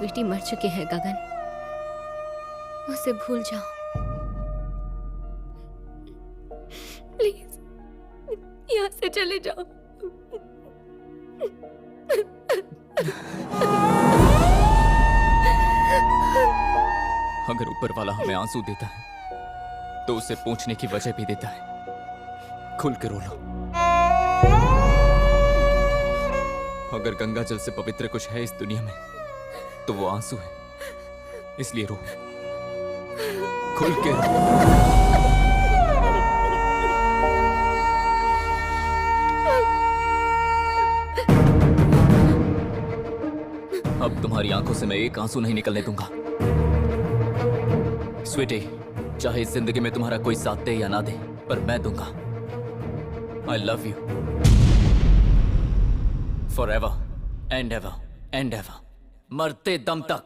बेटी मर चुकी है गगन, उसे भूल जाओ प्लीज, यहाँ से चले जाओ। अगर ऊपर वाला हमें आंसू देता है तो उसे पूछने की वजह भी देता है। खुल के रो लो। अगर गंगा जल से पवित्र कुछ है इस दुनिया में तो वो आंसू है, इसलिए रो, खुल के रो। अब तुम्हारी आंखों से मैं एक आंसू नहीं निकलने दूंगा। स्वीटी, चाहे इस जिंदगी में तुम्हारा कोई साथ दे या ना दे, पर मैं दूंगा। I love you for ever and ever and ever, मरते दम तक।